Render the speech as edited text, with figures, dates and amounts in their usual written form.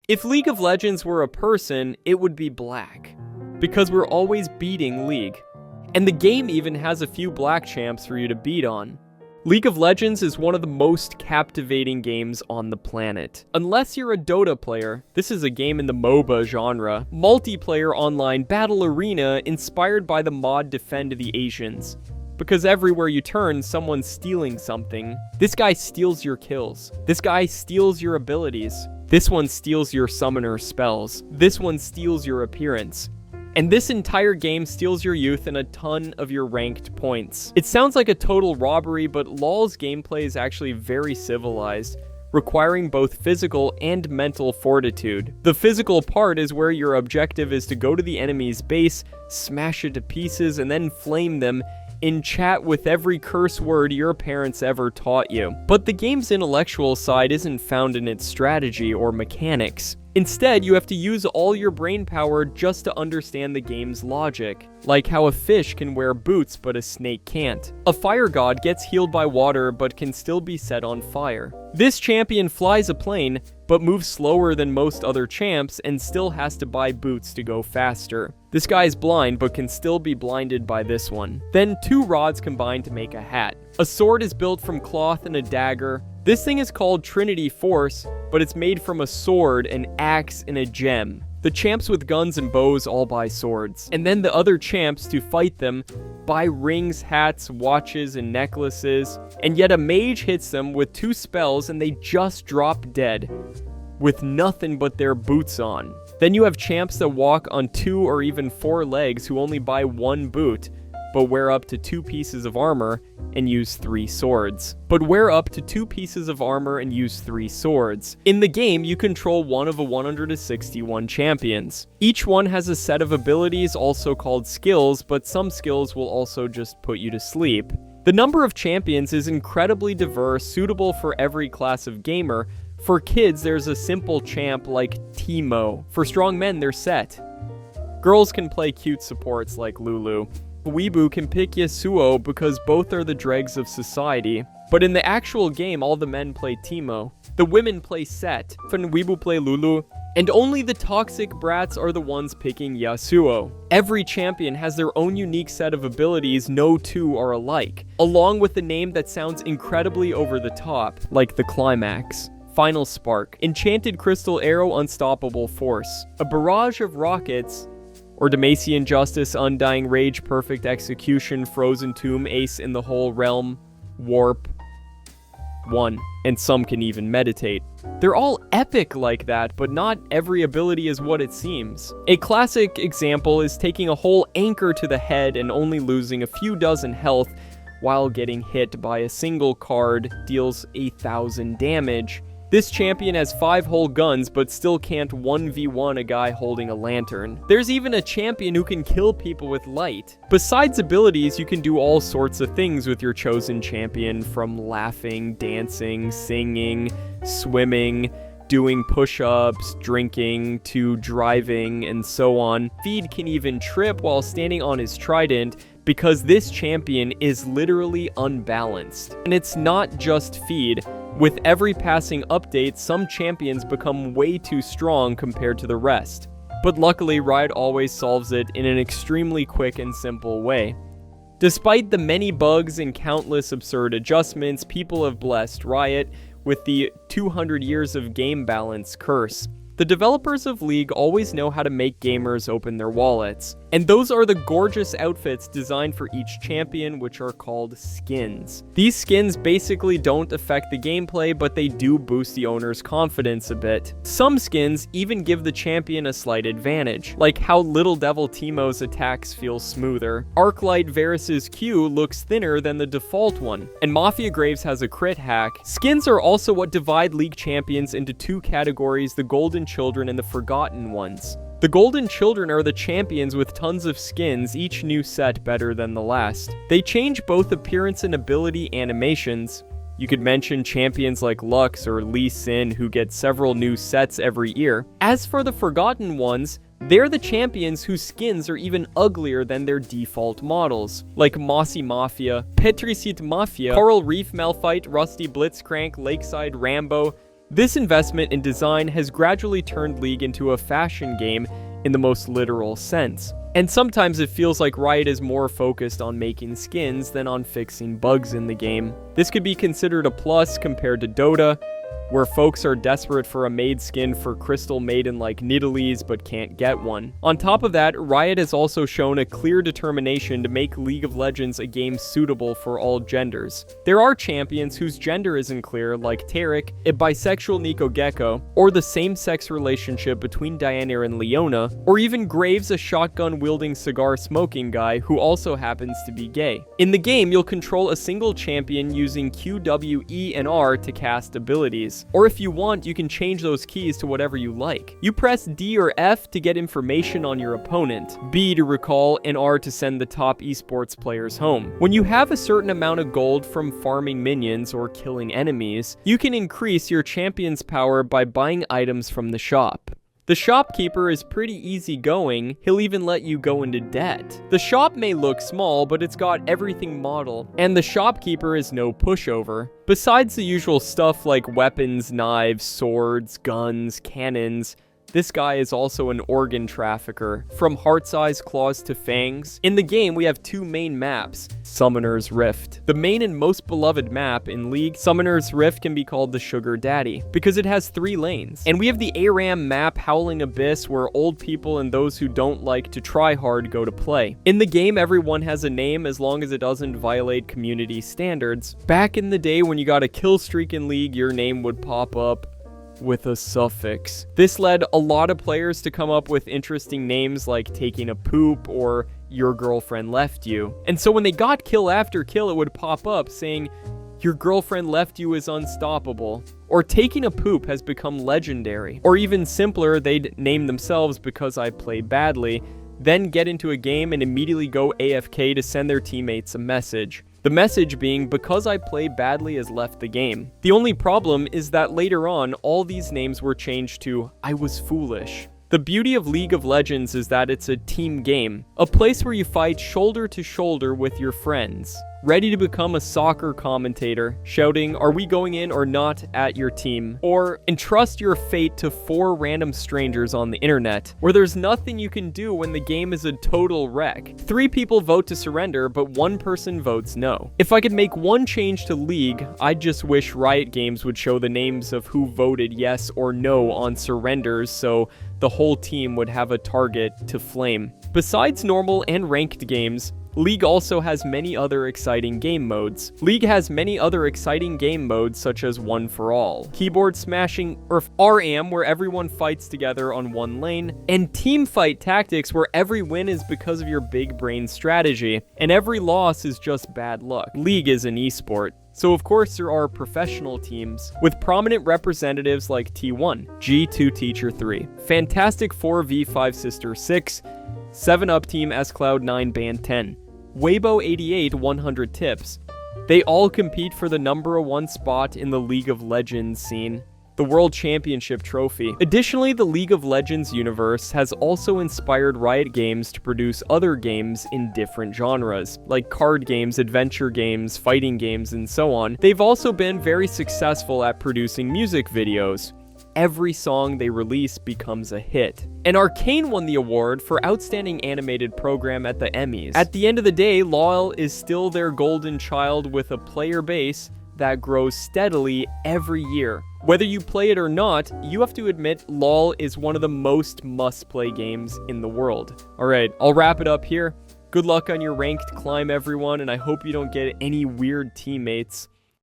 If League of Legends were a person, it would be black, because we're always beating League. And the game even has a few black champs for you to beat on. League of Legends is one of the most captivating games on the planet. Unless you're a Dota player, this is a game in the MOBA genre, multiplayer online battle arena inspired by the mod Defend the Asians. Because everywhere you turn, someone's stealing something. This guy steals your kills. This guy steals your abilities. This one steals your summoner spells. This one steals your appearance. And this entire game steals your youth and a ton of your ranked points. It sounds like a total robbery, but LoL's gameplay is actually very civilized, requiring both physical and mental fortitude. The physical part is where your objective is to go to the enemy's base, smash it to pieces, and then flame them in chat with every curse word your parents ever taught you. But the game's intellectual side isn't found in its strategy or mechanics. Instead, you have to use all your brain power just to understand the game's logic, like how a fish can wear boots but a snake can't. A fire god gets healed by water but can still be set on fire. This champion flies a plane, but moves slower than most other champs and still has to buy boots to go faster. This guy's blind but can still be blinded by this one. Then two rods combine to make a hat. A sword is built from cloth and a dagger. This thing is called Trinity Force, but it's made from a sword, an axe, and a gem. The champs with guns and bows all buy swords. And then the other champs, to fight them, buy rings, hats, watches, and necklaces. And yet a mage hits them with 2 spells and they just drop dead, with nothing but their boots on. Then you have champs that walk on 2 or even 4 legs who only buy 1 boot, but wear up to 2 pieces of armor and use 3 swords. In the game, you control one of a 161 champions. Each one has a set of abilities, also called skills, but some skills will also just put you to sleep. The number of champions is incredibly diverse, suitable for every class of gamer. For kids, there's a simple champ like Teemo. For strong men, they're Set. Girls can play cute supports like Lulu. Weebu can pick Yasuo because both are the dregs of society. But in the actual game, all the men play Teemo. The women play Set, and Weebu play Lulu, and only the toxic brats are the ones picking Yasuo. Every champion has their own unique set of abilities, no two are alike, along with a name that sounds incredibly over the top, like the Climax, Final Spark, Enchanted Crystal Arrow, Unstoppable Force, a barrage of rockets, or Demacian Justice, Undying Rage, Perfect Execution, Frozen Tomb, Ace in the Whole Realm, Warp 1, and some can even meditate. They're all epic like that, but not every ability is what it seems. A classic example is taking a whole anchor to the head and only losing a few dozen health while getting hit by a single card, deals 1,000 damage. This champion has 5 whole guns, but still can't 1v1 a guy holding a lantern. There's even a champion who can kill people with light. Besides abilities, you can do all sorts of things with your chosen champion, from laughing, dancing, singing, swimming, doing push-ups, drinking, to driving, and so on. Feed can even trip while standing on his trident, because this champion is literally unbalanced. And it's not just Feed. With every passing update, some champions become way too strong compared to the rest. But luckily, Riot always solves it in an extremely quick and simple way. Despite the many bugs and countless absurd adjustments, people have blessed Riot with the 200 years of game balance curse. The developers of League always know how to make gamers open their wallets. And those are the gorgeous outfits designed for each champion, which are called skins. These skins basically don't affect the gameplay, but they do boost the owner's confidence a bit. Some skins even give the champion a slight advantage, like how Little Devil Teemo's attacks feel smoother. Arclight Varus's Q looks thinner than the default one, and Mafia Graves has a crit hack. Skins are also what divide League champions into 2 categories, the Golden Children and the Forgotten Ones. The Golden Children are the champions with tons of skins, each new set better than the last. They change both appearance and ability animations. You could mention champions like Lux or Lee Sin, who get several new sets every year. As for the Forgotten Ones, they're the champions whose skins are even uglier than their default models, like Mossy Mafia, Petricite Mafia, Coral Reef Malphite, Rusty Blitzcrank, Lakeside Rambo, This investment in design has gradually turned League into a fashion game in the most literal sense. And sometimes it feels like Riot is more focused on making skins than on fixing bugs in the game. This could be considered a plus compared to Dota, where folks are desperate for a made skin for Crystal Maiden like Nidalee but can't get one. On top of that, Riot has also shown a clear determination to make League of Legends a game suitable for all genders. There are champions whose gender isn't clear, like Taric, a bisexual Nico Gecko, or the same-sex relationship between Diana and Leona, or even Graves, a shotgun-wielding cigar-smoking guy who also happens to be gay. In the game, you'll control a single champion using Q, W, E, and R to cast abilities. Or if you want, you can change those keys to whatever you like. You press D or F to get information on your opponent, B to recall, and R to send the top esports players home. When you have a certain amount of gold from farming minions or killing enemies, you can increase your champion's power by buying items from the shop. The shopkeeper is pretty easygoing, he'll even let you go into debt. The shop may look small, but it's got everything modeled, and the shopkeeper is no pushover. Besides the usual stuff like weapons, knives, swords, guns, cannons, this guy is also an organ trafficker, from heart-sized claws to fangs. In the game, we have two main maps, Summoner's Rift. The main and most beloved map in League, Summoner's Rift can be called the Sugar Daddy, because it has 3 lanes. And we have the ARAM map, Howling Abyss, where old people and those who don't like to try hard go to play. In the game, everyone has a name as long as it doesn't violate community standards. Back in the day when you got a kill streak in League, your name would pop up with a suffix. This led a lot of players to come up with interesting names like Taking a Poop or Your Girlfriend Left You. And so when they got kill after kill, it would pop up saying, Your girlfriend left you is unstoppable. Or Taking a Poop has become legendary. Or even simpler, they'd name themselves Because I Play Badly, then get into a game and immediately go AFK to send their teammates a message. The message being, Because I Play Badly has left the game. The only problem is that later on, all these names were changed to I Was Foolish. The beauty of League of Legends is that it's a team game, a place where you fight shoulder to shoulder with your friends, ready to become a soccer commentator, shouting, are we going in or not at your team? Or entrust your fate to 4 random strangers on the internet, where there's nothing you can do when the game is a total wreck. 3 people vote to surrender, but 1 person votes no. If I could make one change to League, I'd just wish Riot Games would show the names of who voted yes or no on surrenders so the whole team would have a target to flame. Besides normal and ranked games, League also has many other exciting game modes. League has many other exciting game modes such as One for All, Keyboard Smashing, or RAM where everyone fights together on one lane, and Team Fight Tactics where every win is because of your big brain strategy, and every loss is just bad luck. League is an esport. So of course there are professional teams, with prominent representatives like T1, G2 Teacher 3, Fantastic 4v5 Sister 6, 7up Team SCloud9 Band 10, Weibo 88 100 Tips. They all compete for the number 1 spot in the League of Legends scene, the World Championship trophy. Additionally, the League of Legends universe has also inspired Riot Games to produce other games in different genres, like card games, adventure games, fighting games, and so on. They've also been very successful at producing music videos. Every song they release becomes a hit. And Arcane won the award for Outstanding Animated Program at the Emmys. At the end of the day, LoL is still their golden child with a player base that grows steadily every year. Whether you play it or not, you have to admit LoL is one of the most must-play games in the world. Alright, I'll wrap it up here. Good luck on your ranked climb, everyone, and I hope you don't get any weird teammates.